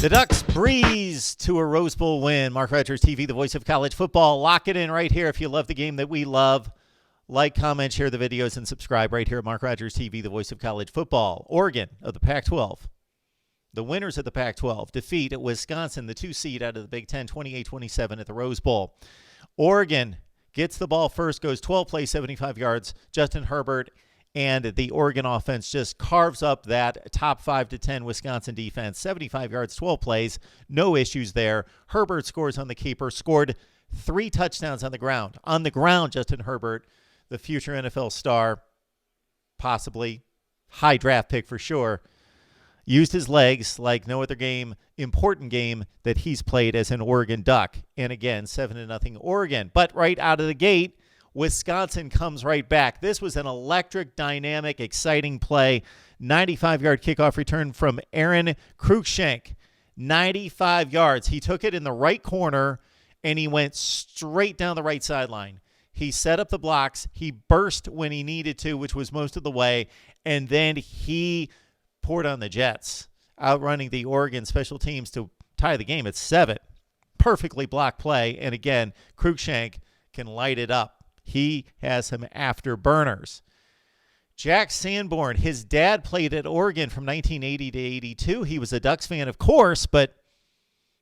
The Ducks breeze to a Rose Bowl win. MarkRogersTV, the voice of college football. Lock it in right here if you love the game that we love. Like, comment, share the videos, and subscribe right here at MarkRogersTV, the voice of college football. Oregon of the Pac-12. The winners of the Pac-12 defeat at Wisconsin, the 2 seed out of the Big Ten, 28-27 at the Rose Bowl. Oregon gets the ball first, goes 12 plays, 75 yards. Justin Herbert and the Oregon offense just carves up that top 5 to 10 Wisconsin defense. 75 yards, 12 plays, no issues there. Herbert scores on the keeper, scored 3 touchdowns on the ground. On the ground, Justin Herbert, the future NFL star, possibly high draft pick for sure, used his legs like no other important game that he's played as an Oregon Duck. And again, 7-0 Oregon. But right out of the gate, Wisconsin comes right back. This was an electric, dynamic, exciting play. 95-yard kickoff return from Aaron Cruikshank. 95 yards. He took it in the right corner, and he went straight down the right sideline. He set up the blocks. He burst when he needed to, which was most of the way, and then he poured on the Jets, outrunning the Oregon special teams to tie the game at 7. Perfectly blocked play, and again, Cruikshank can light it up. He has some afterburners. Jack Sanborn, his dad played at Oregon from 1980 to 82. He was a Ducks fan, of course, but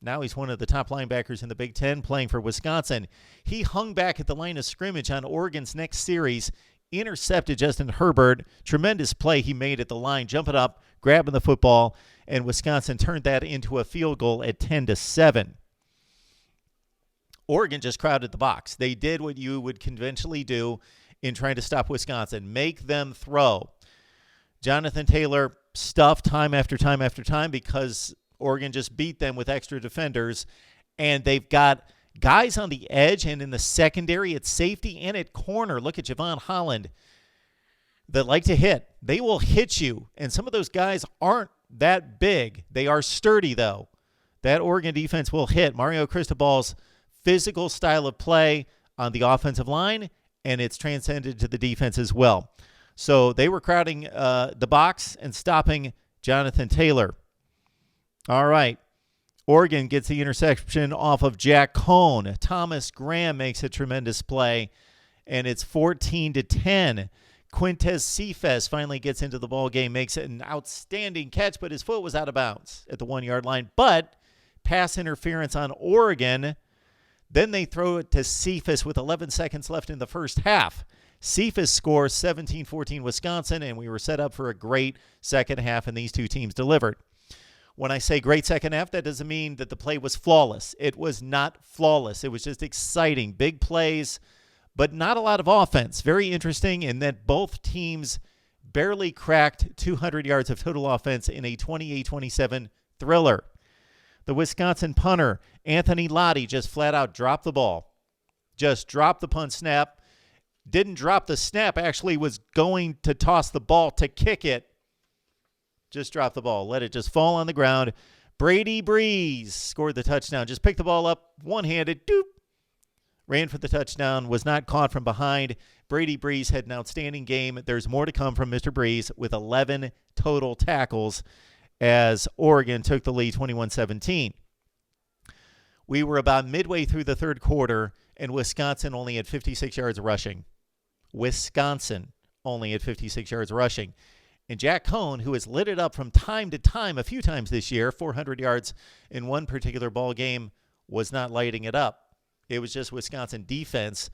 now he's one of the top linebackers in the Big Ten playing for Wisconsin. He hung back at the line of scrimmage on Oregon's next series, intercepted Justin Herbert. Tremendous play he made at the line, jumping up, grabbing the football, and Wisconsin turned that into a field goal at 10-7. Oregon just crowded the box. They did what you would conventionally do in trying to stop Wisconsin, make them throw. Jonathan Taylor stuffed time after time after time because Oregon just beat them with extra defenders, and they've got guys on the edge and in the secondary at safety and at corner. Look at Javon Holland that like to hit. They will hit you, and some of those guys aren't that big. They are sturdy, though. That Oregon defense will hit. Mario Cristobal's physical style of play on the offensive line, and it's transcended to the defense as well. So they were crowding the box and stopping Jonathan Taylor. All right. Oregon gets the interception off of Jack Cohn. Thomas Graham makes a tremendous play, and it's 14-10. Quintez Cephas finally gets into the ball game, makes it an outstanding catch, but his foot was out of bounds at the 1-yard line. But pass interference on Oregon. Then they throw it to Cephas with 11 seconds left in the first half. Cephas scores 17-14 Wisconsin, and we were set up for a great second half, and these two teams delivered. When I say great second half, that doesn't mean that the play was flawless. It was not flawless. It was just exciting. Big plays, but not a lot of offense. Very interesting in that both teams barely cracked 200 yards of total offense in a 28-27 thriller. The Wisconsin punter, Anthony Lottie, just flat out dropped the ball. Just dropped the punt snap. Didn't drop the snap. Actually was going to toss the ball to kick it. Just dropped the ball. Let it just fall on the ground. Brady Breeze scored the touchdown. Just picked the ball up one-handed. Doop. Ran for the touchdown. Was not caught from behind. Brady Breeze had an outstanding game. There's more to come from Mr. Breeze with 11 total tackles as Oregon took the lead 21-17. We were about midway through the third quarter, and Wisconsin only had 56 yards rushing. Wisconsin only had 56 yards rushing. And Jack Cohn, who has lit it up from time to time, a few times this year, 400 yards in one particular ball game, was not lighting it up. It was just Wisconsin defense.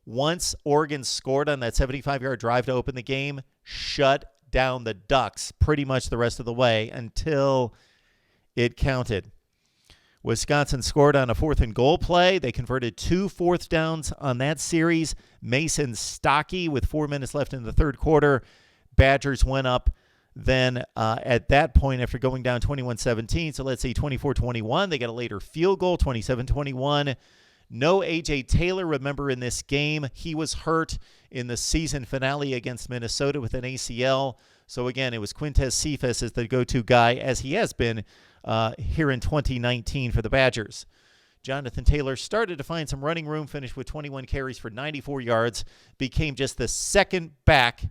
Once Oregon scored on that 75-yard drive to open the game, shut down the Ducks pretty much the rest of the way until it counted. Wisconsin scored on a 4th and goal play. They converted 2 fourth downs on that series. Mason Stockey with 4 minutes left in the third quarter. Badgers went up then at that point after going down 21-17. So let's say 24-21. They got a later field goal, 27-21. No A.J. Taylor, remember, in this game. He was hurt in the season finale against Minnesota with an ACL. So, again, it was Quintez Cephas as the go-to guy, as he has been here in 2019 for the Badgers. Jonathan Taylor started to find some running room, finished with 21 carries for 94 yards, became just the second back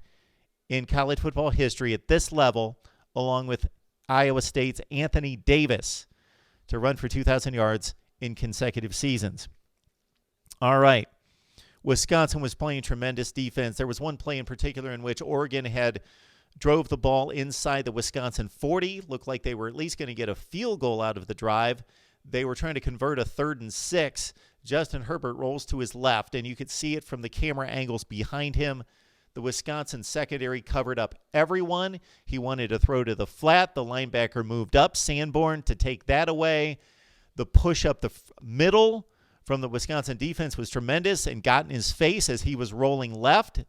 in college football history at this level, along with Iowa State's Anthony Davis, to run for 2,000 yards in consecutive seasons. All right. Wisconsin was playing tremendous defense. There was one play in particular in which Oregon had drove the ball inside the Wisconsin 40. Looked like they were at least going to get a field goal out of the drive. They were trying to convert a 3rd and 6. Justin Herbert rolls to his left, and you could see it from the camera angles behind him. The Wisconsin secondary covered up everyone. He wanted to throw to the flat. The linebacker moved up, Sanborn, to take that away. The push up the middle from the Wisconsin defense was tremendous and got in his face as he was rolling left.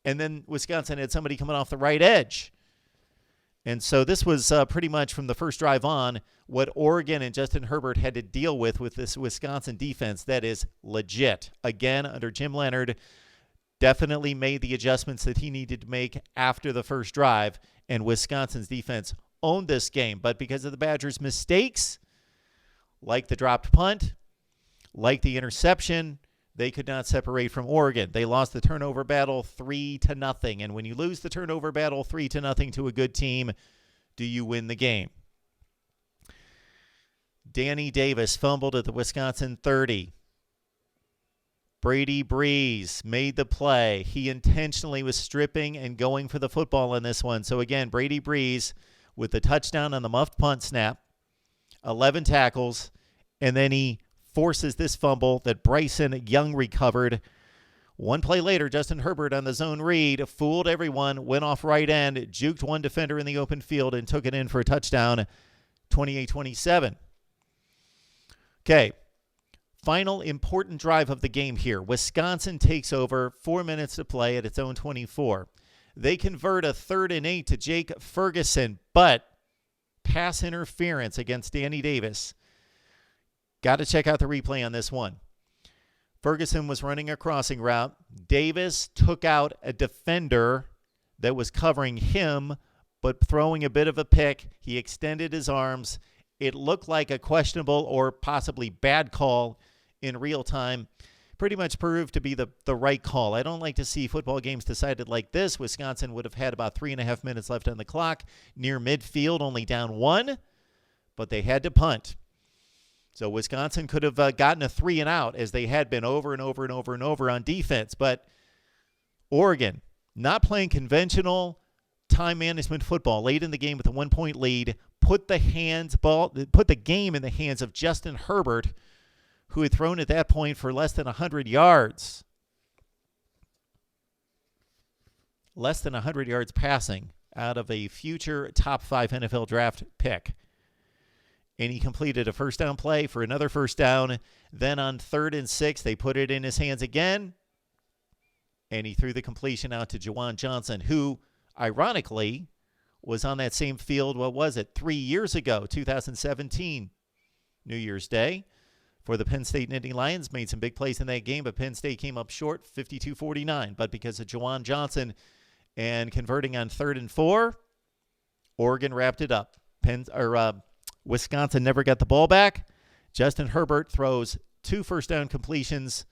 And then Wisconsin had somebody coming off the right edge. And so this was pretty much from the first drive on what Oregon and Justin Herbert had to deal with this Wisconsin defense that is legit. Again, under Jim Leonhard, definitely made the adjustments that he needed to make after the first drive, and Wisconsin's defense owned this game. But because of the Badgers' mistakes, like the dropped punt, like the interception, they could not separate from Oregon. They lost the turnover battle 3-0. And when you lose the turnover battle 3-0 to a good team, do you win the game? Danny Davis fumbled at the Wisconsin 30. Brady Breeze made the play. He intentionally was stripping and going for the football in this one. So again, Brady Breeze with the touchdown on the muffed punt snap, 11 tackles, and then he forces this fumble that Bryson Young recovered. One play later, Justin Herbert on the zone read fooled everyone, went off right end, juked one defender in the open field, and took it in for a touchdown, 28-27. Okay, final important drive of the game here. Wisconsin takes over, 4 minutes to play at its own 24. They convert a 3rd and 8 to Jake Ferguson, but pass interference against Danny Davis. Got to check out the replay on this one. Ferguson was running a crossing route. Davis took out a defender that was covering him, but throwing a bit of a pick. He extended his arms. It looked like a questionable or possibly bad call in real time. Pretty much proved to be the right call. I don't like to see football games decided like this. Wisconsin would have had about 3.5 minutes left on the clock, near midfield, only down 1, but they had to punt. So Wisconsin could have gotten a 3 and out as they had been over and over and over and over on defense. But Oregon, not playing conventional time management football late in the game with a 1-point lead, put the game in the hands of Justin Herbert, who had thrown at that point for less than 100 yards. Less than 100 yards passing out of a future top 5 NFL draft pick. And he completed a first down play for another first down. Then on 3rd and 6, they put it in his hands again. And he threw the completion out to Juwan Johnson, who, ironically, was on that same field, 3 years ago, 2017, New Year's Day, for the Penn State Nittany Lions. Made some big plays in that game, but Penn State came up short, 52-49. But because of Juwan Johnson and converting on 3rd and 4, Oregon wrapped it up. Wisconsin never got the ball back. Justin Herbert throws 2 first down completions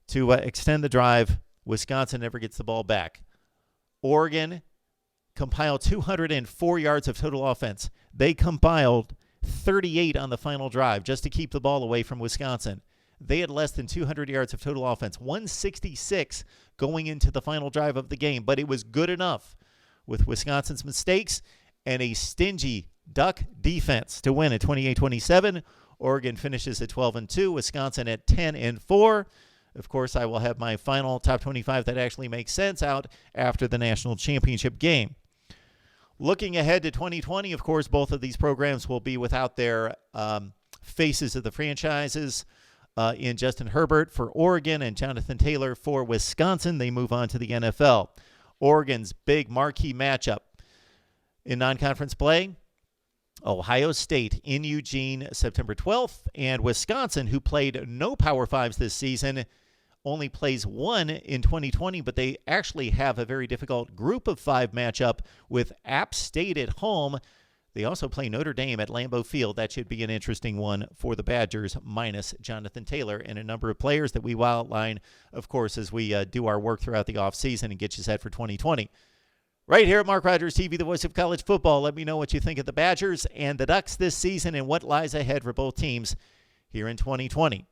to extend the drive. Wisconsin never gets the ball back. Oregon compiled 204 yards of total offense. They compiled 38 on the final drive just to keep the ball away from Wisconsin. They had less than 200 yards of total offense, 166 going into the final drive of the game, but it was good enough with Wisconsin's mistakes and a stingy Duck defense to win at 28-27. Oregon finishes at 12-2, Wisconsin at 10-4. Of course, I will have my final top 25 that actually makes sense out after the national championship game. Looking ahead to 2020, of course, both of these programs will be without their faces of the franchises in Justin Herbert for Oregon and Jonathan Taylor for Wisconsin. They move on to the NFL. Oregon's big marquee matchup in non-conference play, Ohio State in Eugene, September 12th, and Wisconsin, who played no Power Fives this season, only plays 1 in 2020, but they actually have a very difficult Group of 5 matchup with App State at home. They also play Notre Dame at Lambeau Field. That should be an interesting one for the Badgers, minus Jonathan Taylor and a number of players that we will outline, of course, as we do our work throughout the offseason and get you set for 2020. Right here at Mark Rogers TV, the voice of college football. Let me know what you think of the Badgers and the Ducks this season and what lies ahead for both teams here in 2020.